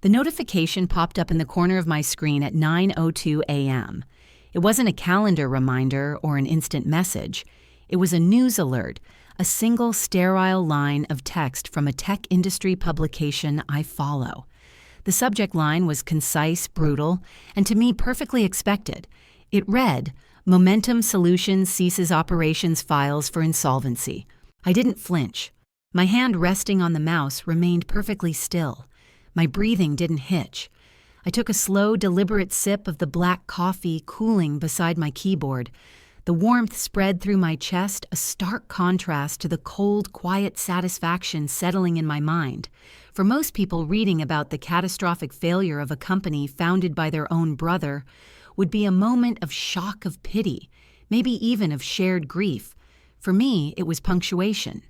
The notification popped up in the corner of my screen at 9:02 a.m. It wasn't a calendar reminder or an instant message. It was a news alert, a single sterile line of text from a tech industry publication I follow. The subject line was concise, brutal, and to me perfectly expected. It read, "Momentum Solutions ceases operations files for insolvency." I didn't flinch. My hand resting on the mouse remained perfectly still. My breathing didn't hitch. I took a slow, deliberate sip of the black coffee cooling beside my keyboard. The warmth spread through my chest, a stark contrast to the cold, quiet satisfaction settling in my mind. For most people, reading about the catastrophic failure of a company founded by their own brother would be a moment of shock, of pity, maybe even of shared grief. For me, it was punctuation.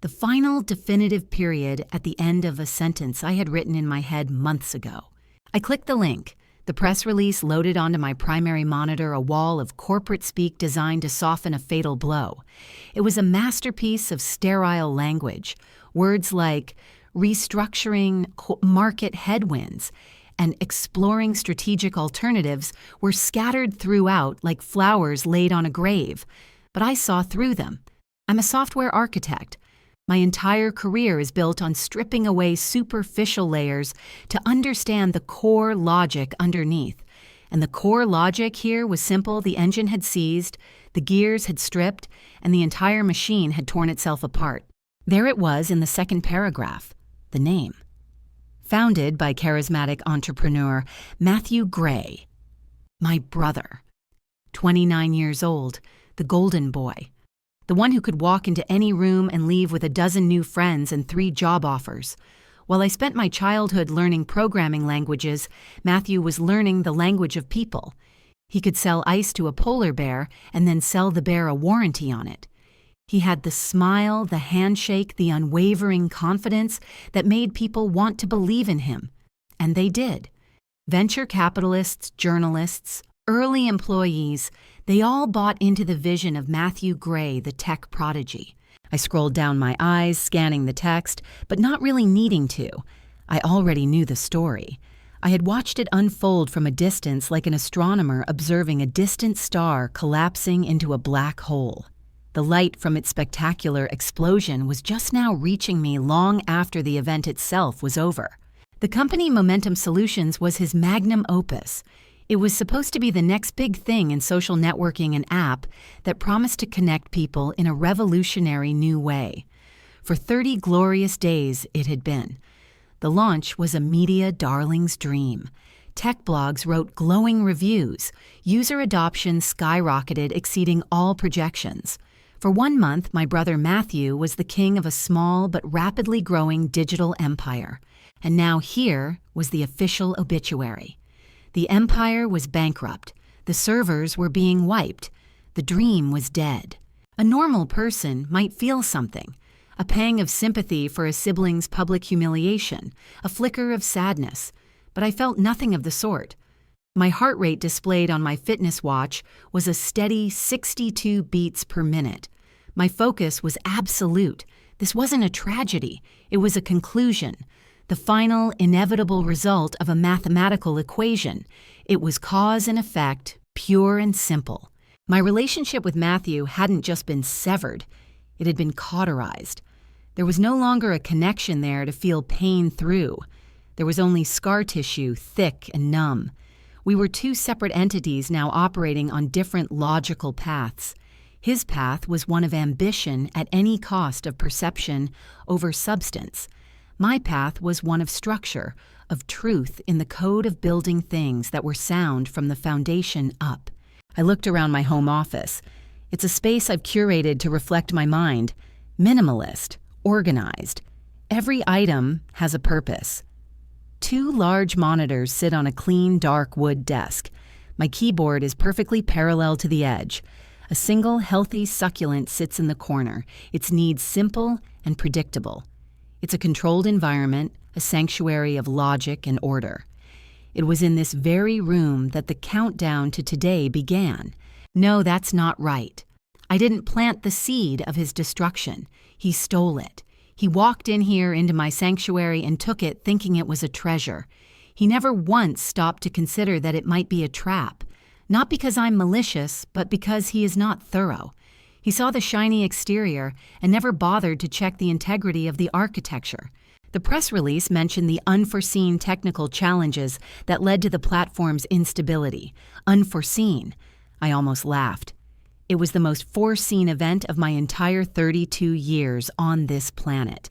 The final definitive period at the end of a sentence I had written in my head months ago. I clicked the link. The press release loaded onto my primary monitor a wall of corporate speak designed to soften a fatal blow. It was a masterpiece of sterile language. Words like restructuring market headwinds and exploring strategic alternatives were scattered throughout like flowers laid on a grave. But I saw through them. I'm a software architect. My entire career is built on stripping away superficial layers to understand the core logic underneath. And the core logic here was simple. The engine had seized, the gears had stripped, and the entire machine had torn itself apart. There it was in the second paragraph, the name. Founded by charismatic entrepreneur Matthew Gray. My brother. 29 years old, the golden boy. The one who could walk into any room and leave with a dozen new friends and 3 job offers. While I spent my childhood learning programming languages, Matthew was learning the language of people. He could sell ice to a polar bear and then sell the bear a warranty on it. He had the smile, the handshake, the unwavering confidence that made people want to believe in him. And they did. Venture capitalists, journalists, early employees, they all bought into the vision of Matthew Gray, the tech prodigy. I scrolled down my eyes, scanning the text, but not really needing to. I already knew the story. I had watched it unfold from a distance like an astronomer observing a distant star collapsing into a black hole. The light from its spectacular explosion was just now reaching me long after the event itself was over. The company Momentum Solutions was his magnum opus. It was supposed to be the next big thing in social networking and app that promised to connect people in a revolutionary new way. For 30 glorious days it had been. The launch was a media darling's dream. Tech blogs wrote glowing reviews. User adoption skyrocketed, exceeding all projections. For 1 month, my brother Matthew was the king of a small but rapidly growing digital empire. And now here was the official obituary. The empire was bankrupt. The servers were being wiped. The dream was dead. A normal person might feel something. A pang of sympathy for a sibling's public humiliation. A flicker of sadness. But I felt nothing of the sort. My heart rate displayed on my fitness watch was a steady 62 beats per minute. My focus was absolute. This wasn't a tragedy. It was a conclusion. The final, inevitable result of a mathematical equation. It was cause and effect, pure and simple. My relationship with Matthew hadn't just been severed. It had been cauterized. There was no longer a connection there to feel pain through. There was only scar tissue, thick and numb. We were 2 separate entities now operating on different logical paths. His path was one of ambition at any cost of perception over substance. My path was one of structure, of truth in the code of building things that were sound from the foundation up. I looked around my home office. It's a space I've curated to reflect my mind. Minimalist, organized. Every item has a purpose. 2 large monitors sit on a clean, dark wood desk. My keyboard is perfectly parallel to the edge. A single, healthy succulent sits in the corner, its needs simple and predictable. It's a controlled environment, a sanctuary of logic and order. It was in this very room that the countdown to today began. No, that's not right. I didn't plant the seed of his destruction. He stole it. He walked in here into my sanctuary and took it thinking it was a treasure. He never once stopped to consider that it might be a trap. Not because I'm malicious, but because he is not thorough. He saw the shiny exterior and never bothered to check the integrity of the architecture. The press release mentioned the unforeseen technical challenges that led to the platform's instability. Unforeseen. I almost laughed. It was the most foreseen event of my entire 32 years on this planet.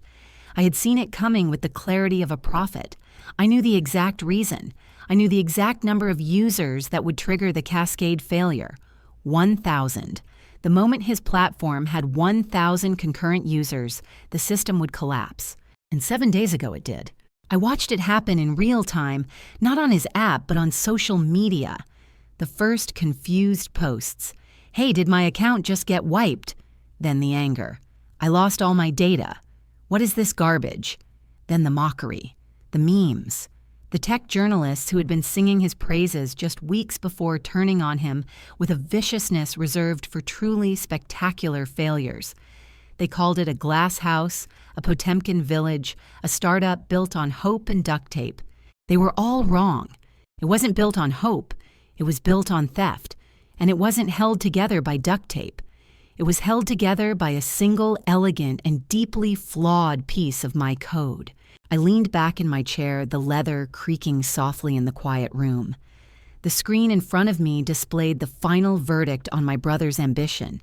I had seen it coming with the clarity of a prophet. I knew the exact reason. I knew the exact number of users that would trigger the cascade failure. 1,000. The moment his platform had 1,000 concurrent users, the system would collapse. And 7 days ago it did. I watched it happen in real time, not on his app, but on social media. The first confused posts. Hey, did my account just get wiped? Then the anger. I lost all my data. What is this garbage? Then the mockery. The memes. The tech journalists who had been singing his praises just weeks before turning on him with a viciousness reserved for truly spectacular failures. They called it a glass house, a Potemkin village, a startup built on hope and duct tape. They were all wrong. It wasn't built on hope. It was built on theft. And it wasn't held together by duct tape. It was held together by a single elegant and deeply flawed piece of my code. I leaned back in my chair, the leather creaking softly in the quiet room. The screen in front of me displayed the final verdict on my brother's ambition.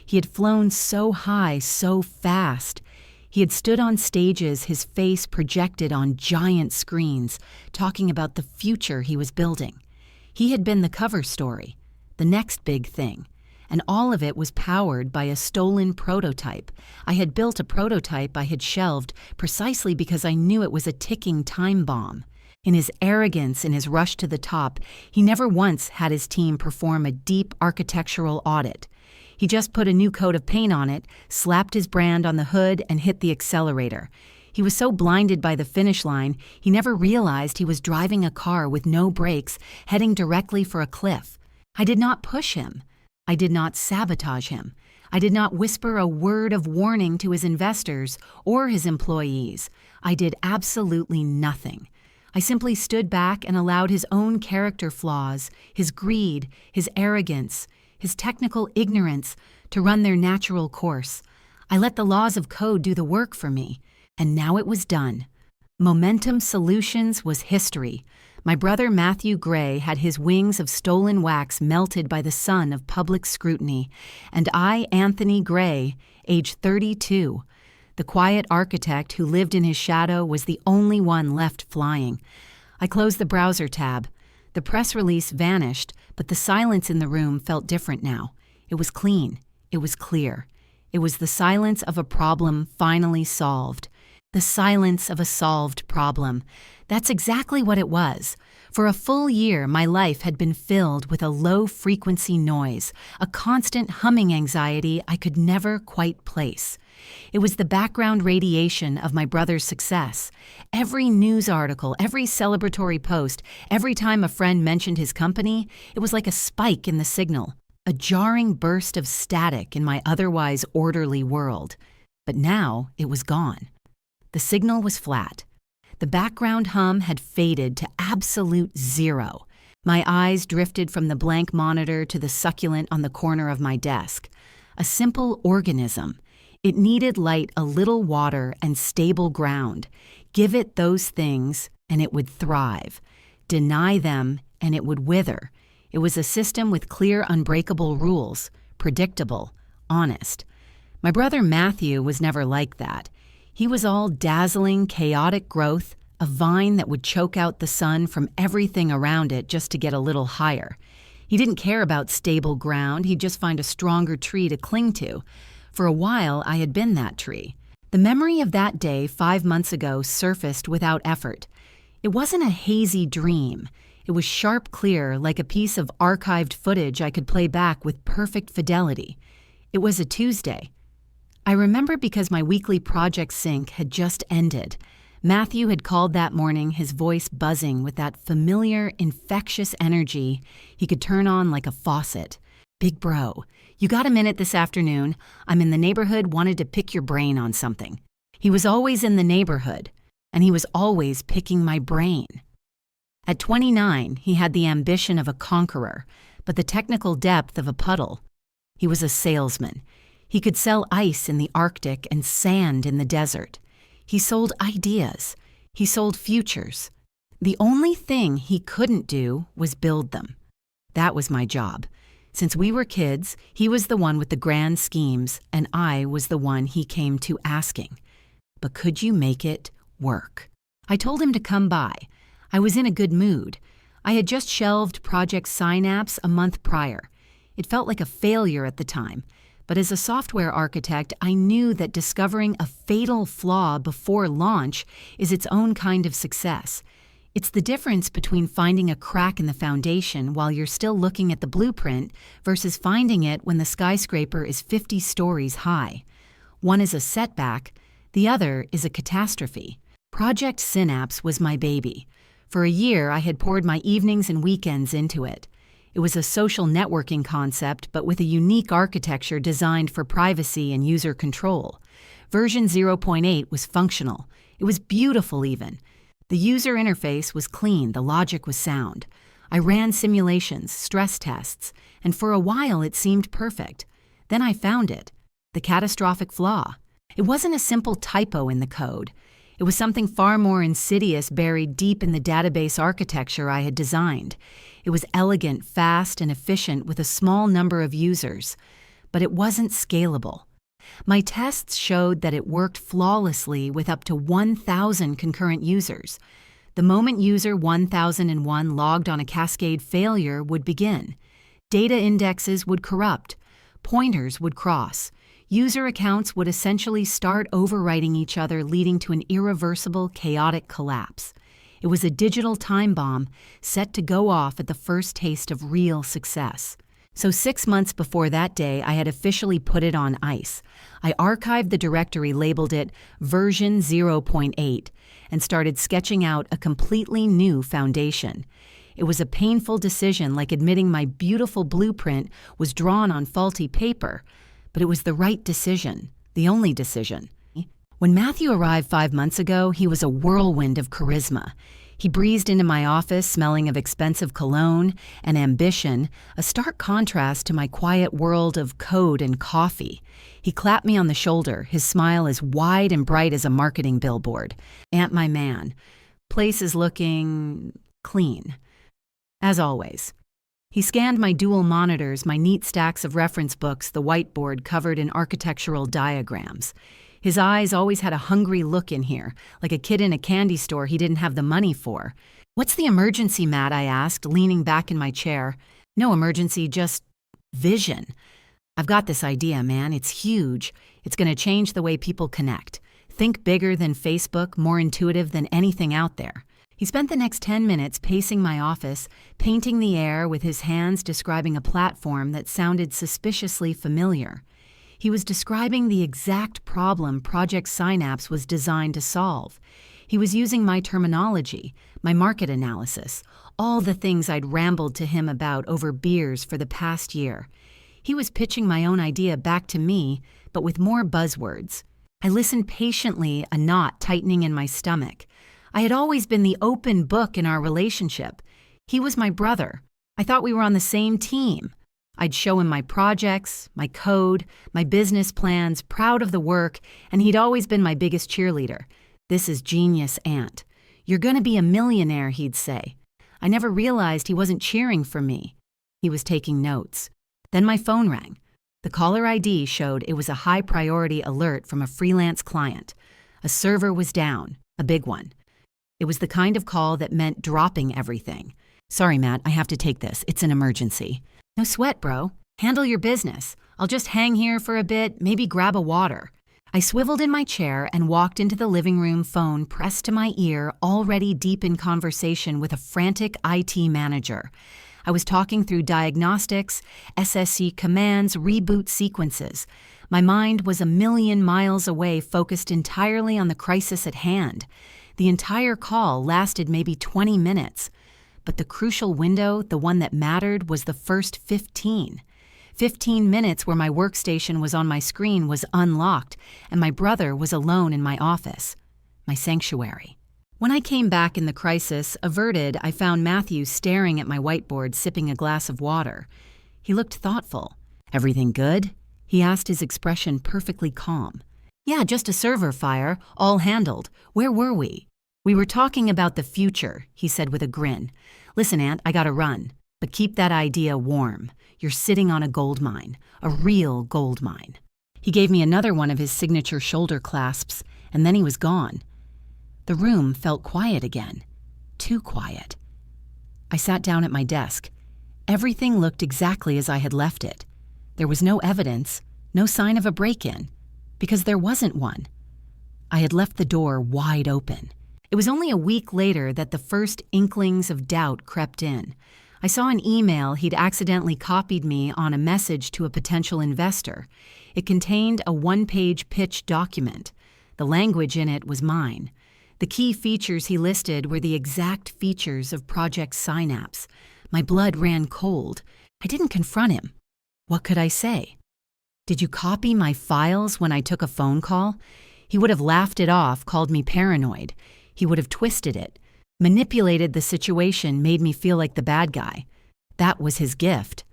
He had flown so high, so fast. He had stood on stages, his face projected on giant screens, talking about the future he was building. He had been the cover story, the next big thing. And all of it was powered by a stolen prototype. I had built a prototype I had shelved precisely because I knew it was a ticking time bomb. In his arrogance, in his rush to the top, he never once had his team perform a deep architectural audit. He just put a new coat of paint on it, slapped his brand on the hood, and hit the accelerator. He was so blinded by the finish line, he never realized he was driving a car with no brakes, heading directly for a cliff. I did not push him. I did not sabotage him. I did not whisper a word of warning to his investors or his employees. I did absolutely nothing. I simply stood back and allowed his own character flaws, his greed, his arrogance, his technical ignorance to run their natural course. I let the laws of code do the work for me. And now it was done. Momentum Solutions was history. My brother Matthew Gray had his wings of stolen wax melted by the sun of public scrutiny, and I, Anthony Gray, age 32, the quiet architect who lived in his shadow, was the only one left flying. I closed the browser tab. The press release vanished, but the silence in the room felt different now. It was clean. It was clear. It was the silence of a problem finally solved. The silence of a solved problem. That's exactly what it was. For a full year, my life had been filled with a low-frequency noise, a constant humming anxiety I could never quite place. It was the background radiation of my brother's success. Every news article, every celebratory post, every time a friend mentioned his company, it was like a spike in the signal, a jarring burst of static in my otherwise orderly world. But now it was gone. The signal was flat. The background hum had faded to absolute zero. My eyes drifted from the blank monitor to the succulent on the corner of my desk. A simple organism. It needed light, a little water, and stable ground. Give it those things, and it would thrive. Deny them, and it would wither. It was a system with clear, unbreakable rules, predictable, honest. My brother Matthew was never like that. He was all dazzling, chaotic growth, a vine that would choke out the sun from everything around it just to get a little higher. He didn't care about stable ground, he'd just find a stronger tree to cling to. For a while, I had been that tree. The memory of that day 5 months ago surfaced without effort. It wasn't a hazy dream. It was sharp clear, like a piece of archived footage I could play back with perfect fidelity. It was a Tuesday. I remember because my weekly project sync had just ended. Matthew had called that morning, his voice buzzing with that familiar, infectious energy he could turn on like a faucet. "Big bro, you got a minute this afternoon? I'm in the neighborhood, wanted to pick your brain on something." He was always in the neighborhood, and he was always picking my brain. At 29, he had the ambition of a conqueror, but the technical depth of a puddle. He was a salesman. He could sell ice in the Arctic and sand in the desert. He sold ideas. He sold futures. The only thing he couldn't do was build them. That was my job. Since we were kids, he was the one with the grand schemes, and I was the one he came to asking. But could you make it work? I told him to come by. I was in a good mood. I had just shelved Project Synapse a month prior. It felt like a failure at the time, but as a software architect, I knew that discovering a fatal flaw before launch is its own kind of success. It's the difference between finding a crack in the foundation while you're still looking at the blueprint versus finding it when the skyscraper is 50 stories high. One is a setback, the other is a catastrophe. Project Synapse was my baby. For a year, I had poured my evenings and weekends into it. It was a social networking concept, but with a unique architecture designed for privacy and user control. Version 0.8 was functional. It was beautiful even. The user interface was clean, the logic was sound. I ran simulations, stress tests, and for a while it seemed perfect. Then I found it, the catastrophic flaw. It wasn't a simple typo in the code. It was something far more insidious buried deep in the database architecture I had designed. It was elegant, fast, and efficient with a small number of users, but it wasn't scalable. My tests showed that it worked flawlessly with up to 1,000 concurrent users. The moment user 1001 logged on, a cascade failure would begin. Data indexes would corrupt. Pointers would cross. User accounts would essentially start overwriting each other, leading to an irreversible, chaotic collapse. It was a digital time bomb set to go off at the first taste of real success. So 6 months before that day, I had officially put it on ice. I archived the directory, labeled it version 0.8, and started sketching out a completely new foundation. It was a painful decision, like admitting my beautiful blueprint was drawn on faulty paper, but it was the right decision, the only decision. When Matthew arrived 5 months ago, he was a whirlwind of charisma. He breezed into my office smelling of expensive cologne and ambition, a stark contrast to my quiet world of code and coffee. He clapped me on the shoulder, his smile as wide and bright as a marketing billboard. "Ant, my man. Place is looking clean." As always. He scanned my dual monitors, my neat stacks of reference books, the whiteboard covered in architectural diagrams. His eyes always had a hungry look in here, like a kid in a candy store he didn't have the money for. "What's the emergency, Matt?" I asked, leaning back in my chair. "No emergency, just vision. I've got this idea, man. It's huge. It's going to change the way people connect. Think bigger than Facebook, more intuitive than anything out there." He spent the next 10 minutes pacing my office, painting the air with his hands, describing a platform that sounded suspiciously familiar. He was describing the exact problem Project Synapse was designed to solve. He was using my terminology, my market analysis, all the things I'd rambled to him about over beers for the past year. He was pitching my own idea back to me, but with more buzzwords. I listened patiently, a knot tightening in my stomach. I had always been the open book in our relationship. He was my brother. I thought we were on the same team. I'd show him my projects, my code, my business plans, proud of the work, and he'd always been my biggest cheerleader. "This is genius, Ant. You're going to be a millionaire," he'd say. I never realized he wasn't cheering for me. He was taking notes. Then my phone rang. The caller ID showed it was a high-priority alert from a freelance client. A server was down, a big one. It was the kind of call that meant dropping everything. "Sorry, Matt, I have to take this. It's an emergency." "No sweat, bro. Handle your business. I'll just hang here for a bit, maybe grab a water." I swiveled in my chair and walked into the living room, phone pressed to my ear, already deep in conversation with a frantic IT manager. I was talking through diagnostics, SSC commands, reboot sequences. My mind was a million miles away, focused entirely on the crisis at hand. The entire call lasted maybe 20 minutes. But the crucial window, the one that mattered, was the first 15. 15 minutes where my workstation was on my screen was unlocked, and my brother was alone in my office, my sanctuary. When I came back in the crisis, averted, I found Matthew staring at my whiteboard, sipping a glass of water. He looked thoughtful. "Everything good?" he asked, his expression perfectly calm. "Yeah, just a server fire, all handled. Where were we?" "We were talking about the future," he said with a grin. "Listen, Aunt, I gotta run. But keep that idea warm. You're sitting on a gold mine, a real gold mine." He gave me another one of his signature shoulder clasps, and then he was gone. The room felt quiet again. Too quiet. I sat down at my desk. Everything looked exactly as I had left it. There was no evidence, no sign of a break-in, because there wasn't one. I had left the door wide open. It was only a week later that the first inklings of doubt crept in. I saw an email he'd accidentally copied me on a message to a potential investor. It contained a one-page pitch document. The language in it was mine. The key features he listed were the exact features of Project Synapse. My blood ran cold. I didn't confront him. What could I say? "Did you copy my files when I took a phone call?" He would have laughed it off, called me paranoid. He would have twisted it, manipulated the situation, made me feel like the bad guy. That was his gift.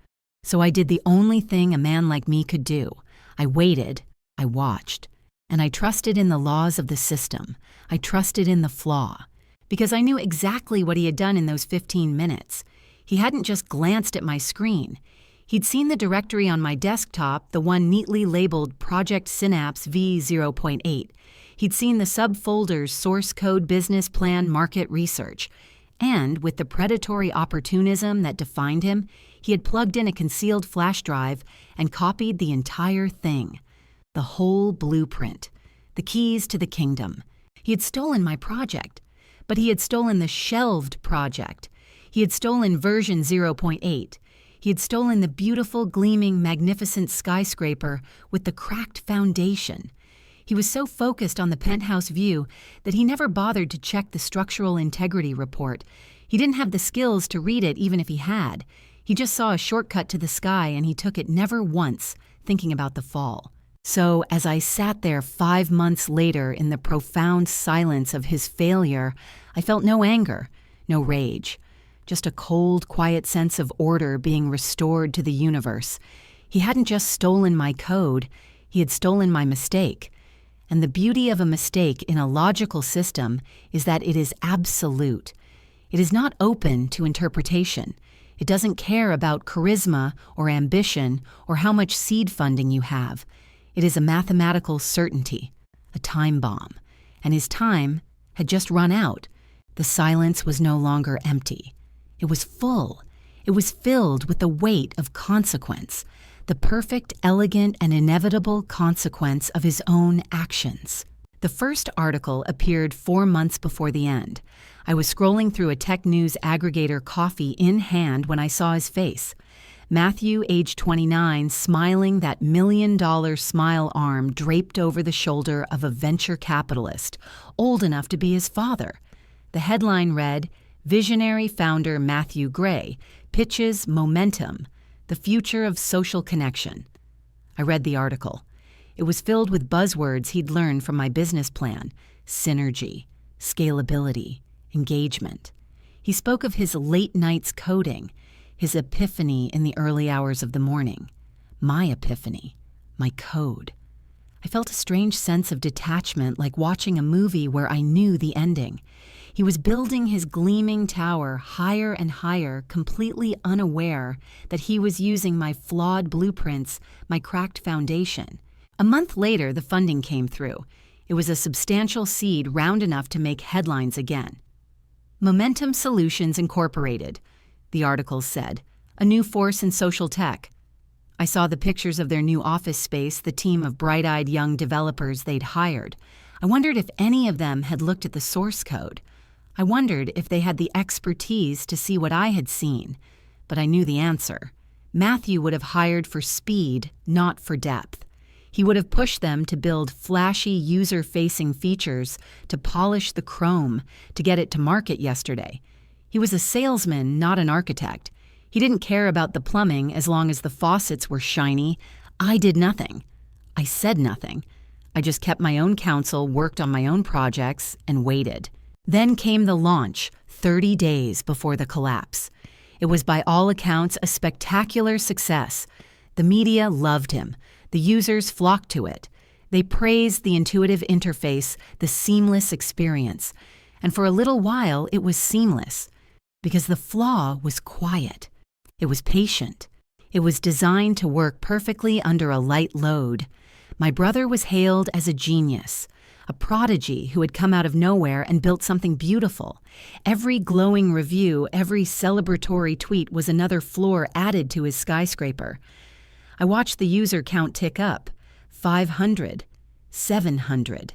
So I did the only thing a man like me could do. I waited, I watched, and I trusted in the laws of the system. I trusted in the Flaw, because I knew exactly what he had done in those 15 minutes. He hadn't just glanced at my screen. He'd seen the directory on my desktop, the one neatly labeled Project Synapse V0.8. He'd seen the subfolders Source Code, Business Plan, Market Research. And with the predatory opportunism that defined him, he had plugged in a concealed flash drive and copied the entire thing. The whole blueprint. The keys to the kingdom. He had stolen my project. But he had stolen the shelved project. He had stolen version 0.8. He had stolen the beautiful, gleaming, magnificent skyscraper with the cracked foundation. He was so focused on the penthouse view that he never bothered to check the structural integrity report. He didn't have the skills to read it even if he had. He just saw a shortcut to the sky and he took it never once, thinking about the fall. So as I sat there 5 months later in the profound silence of his failure, I felt no anger, no rage. Just a cold, quiet sense of order being restored to the universe. He hadn't just stolen my code, he had stolen my mistake. And the beauty of a mistake in a logical system is that it is absolute. It is not open to interpretation. It doesn't care about charisma or ambition or how much seed funding you have. It is a mathematical certainty, a time bomb. And his time had just run out. The silence was no longer empty. It was full. It was filled with the weight of consequence, the perfect, elegant, and inevitable consequence of his own actions. The first article appeared 4 months before the end. I was scrolling through a tech news aggregator, coffee in hand, when I saw his face. Matthew, age 29, smiling, that $1 million smile arm draped over the shoulder of a venture capitalist, old enough to be his father. The headline read, "Visionary founder Matthew Gray pitches momentum, the future of social connection." I read the article. It was filled with buzzwords he'd learned from my business plan: synergy, scalability, engagement. He spoke of his late nights coding, his epiphany in the early hours of the morning. My epiphany, my code. I felt a strange sense of detachment, like watching a movie where I knew the ending. He was building his gleaming tower higher and higher, completely unaware that he was using my flawed blueprints, my cracked foundation. A month later, the funding came through. It was a substantial seed, round enough to make headlines again. Momentum Solutions Incorporated, the article said, a new force in social tech. I saw the pictures of their new office space, the team of bright-eyed young developers they'd hired. I wondered if any of them had looked at the source code. I wondered if they had the expertise to see what I had seen, but I knew the answer. Matthew would have hired for speed, not for depth. He would have pushed them to build flashy user-facing features, to polish the chrome, to get it to market yesterday. He was a salesman, not an architect. He didn't care about the plumbing as long as the faucets were shiny. I did nothing. I said nothing. I just kept my own counsel, worked on my own projects, and waited. Then came the launch, 30 days before the collapse. It was by all accounts a spectacular success. The media loved him. The users flocked to it. They praised the intuitive interface, the seamless experience. And for a little while, it was seamless. Because the Flaw was quiet. It was patient. It was designed to work perfectly under a light load. My brother was hailed as a genius, a prodigy who had come out of nowhere and built something beautiful. Every glowing review, every celebratory tweet was another floor added to his skyscraper. I watched the user count tick up. 500, 700,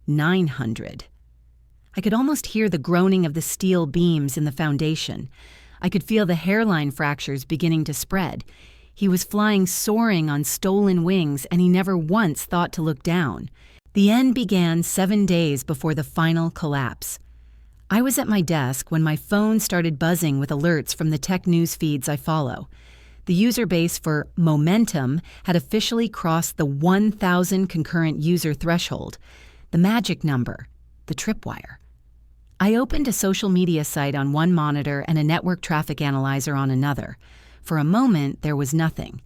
900. I could almost hear the groaning of the steel beams in the foundation. I could feel the hairline fractures beginning to spread. He was flying soaring on stolen wings, and he never once thought to look down. The end began 7 days before the final collapse. I was at my desk when my phone started buzzing with alerts from the tech news feeds I follow. The user base for Momentum had officially crossed the 1,000 concurrent user threshold, the magic number, the tripwire. I opened a social media site on one monitor and a network traffic analyzer on another. For a moment, there was nothing.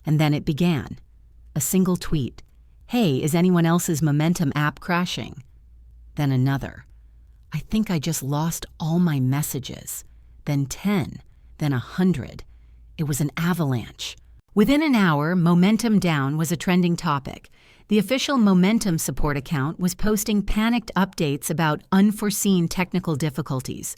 And then it began. A single tweet. Hey, is anyone else's Momentum app crashing? Then another. I think I just lost all my messages. Then 10. Then 100. It was an avalanche. Within an hour, Momentum down was a trending topic. The official Momentum support account was posting panicked updates about unforeseen technical difficulties.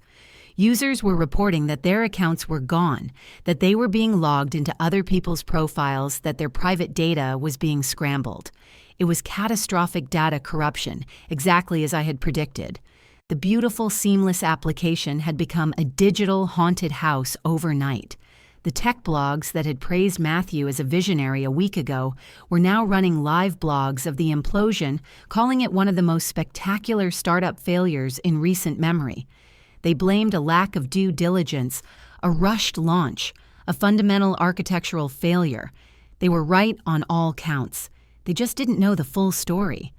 Users were reporting that their accounts were gone, that they were being logged into other people's profiles, that their private data was being scrambled. It was catastrophic data corruption, exactly as I had predicted. The beautiful, seamless application had become a digital haunted house overnight. The tech blogs that had praised Matthew as a visionary a week ago were now running live blogs of the implosion, calling it one of the most spectacular startup failures in recent memory. They blamed a lack of due diligence, a rushed launch, a fundamental architectural failure. They were right on all counts. They just didn't know the full story.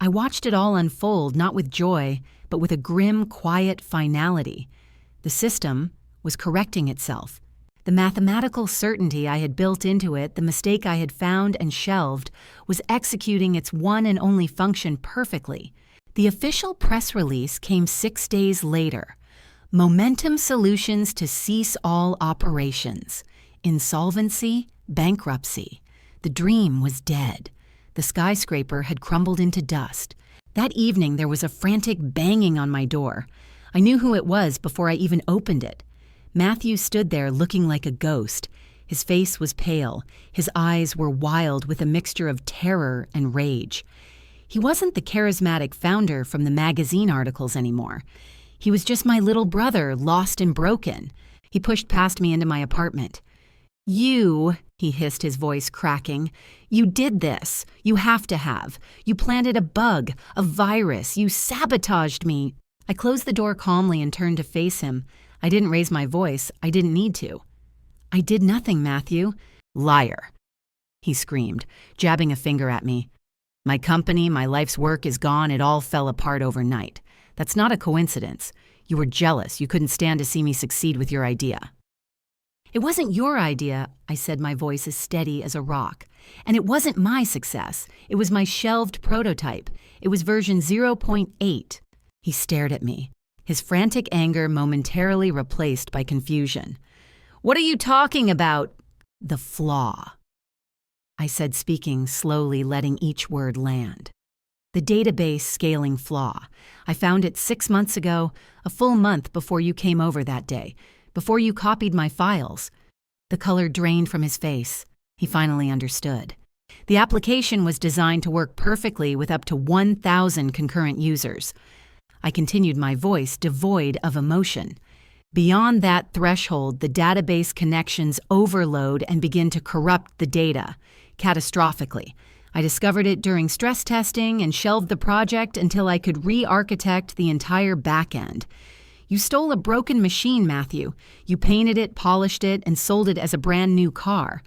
I watched it all unfold, not with joy, but with a grim, quiet finality. The system was correcting itself. The mathematical certainty I had built into it, the mistake I had found and shelved, was executing its one and only function perfectly. The official press release came 6 days later. Momentum Solutions to cease all operations. Insolvency, bankruptcy. The dream was dead. The skyscraper had crumbled into dust. That evening there was a frantic banging on my door. I knew who it was before I even opened it. Matthew stood there looking like a ghost. His face was pale. His eyes were wild with a mixture of terror and rage. He wasn't the charismatic founder from the magazine articles anymore. He was just my little brother, lost and broken. He pushed past me into my apartment. "You," he hissed, his voice cracking, "you did this. You have to have. You planted a bug, a virus. You sabotaged me." I closed the door calmly and turned to face him. I didn't raise my voice. I didn't need to. "I did nothing, Matthew." "Liar," he screamed, jabbing a finger at me. "My company, my life's work is gone. It all fell apart overnight. That's not a coincidence. You were jealous. You couldn't stand to see me succeed with your idea." "It wasn't your idea," I said, my voice as steady as a rock. "And it wasn't my success. It was my shelved prototype. It was version 0.8. He stared at me, his frantic anger momentarily replaced by confusion. "What are you talking about?" "The Flaw," I said, speaking slowly, letting each word land. "The database scaling Flaw. I found it 6 months ago, a full month before you came over that day, before you copied my files." The color drained from his face. He finally understood. The application was designed to work perfectly with up to 1,000 concurrent users. I continued, my voice devoid of emotion. "Beyond that threshold, the database connections overload and begin to corrupt the data, catastrophically. I discovered it during stress testing and shelved the project until I could re-architect the entire backend. You stole a broken machine, Matthew. You painted it, polished it, and sold it as a brand new car.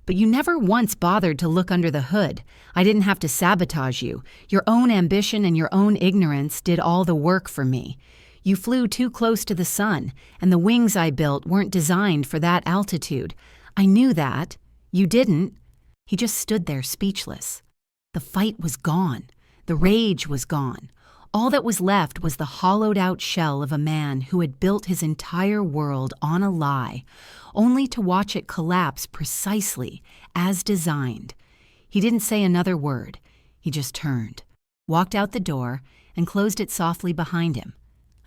But you never once bothered to look under the hood. I didn't have to sabotage you. Your own ambition and your own ignorance did all the work for me. You flew too close to the sun, and the wings I built weren't designed for that altitude. I knew that. You didn't. He just stood there speechless. The fight was gone. The rage was gone. All that was left was the hollowed-out shell of a man who had built his entire world on a lie, only to watch it collapse precisely as designed. He didn't say another word. He just turned, walked out the door, and closed it softly behind him.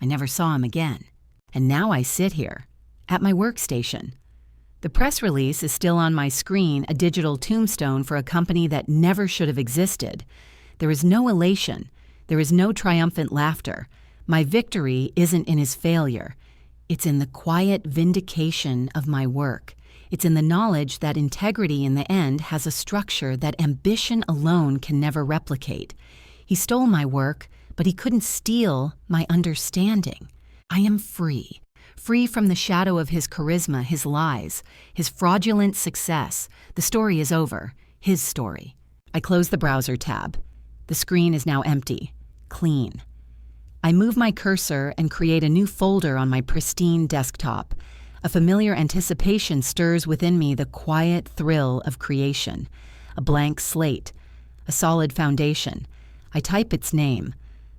I never saw him again. And now I sit here, at my workstation. The press release is still on my screen, a digital tombstone for a company that never should have existed. There is no elation. There is no triumphant laughter. My victory isn't in his failure. It's in the quiet vindication of my work. It's in the knowledge that integrity in the end has a structure that ambition alone can never replicate. He stole my work, but he couldn't steal my understanding. I am free. Free from the shadow of his charisma, his lies, his fraudulent success. The story is over. His story. I close the browser tab. The screen is now empty, clean. I move my cursor and create a new folder on my pristine desktop. A familiar anticipation stirs within me the quiet thrill of creation. A blank slate, a solid foundation. I type its name.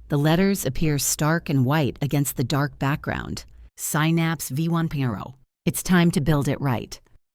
The letters appear stark and white against the dark background. Synapse V1.0. It's time to build it right.